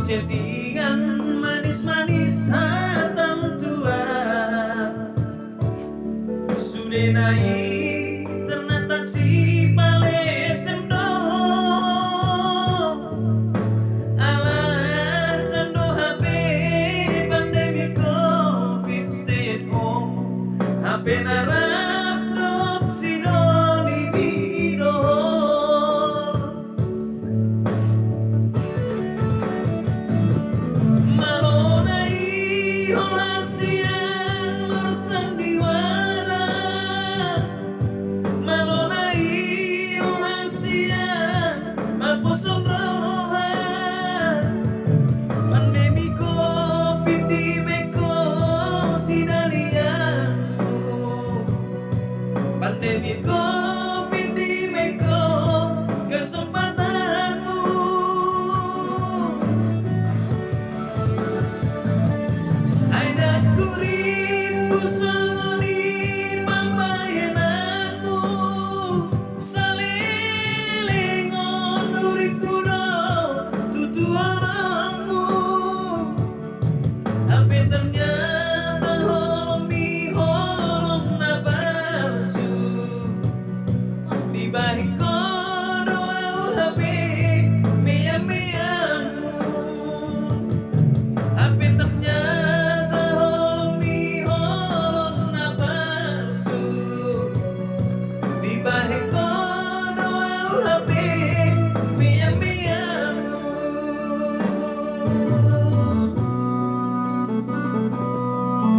chattingan manis-manis hatam tua sudah naik ternyata si pale sendo alasan do HP pandemi covid stay at home HP narap dok sino di bido malonai ohasian malposo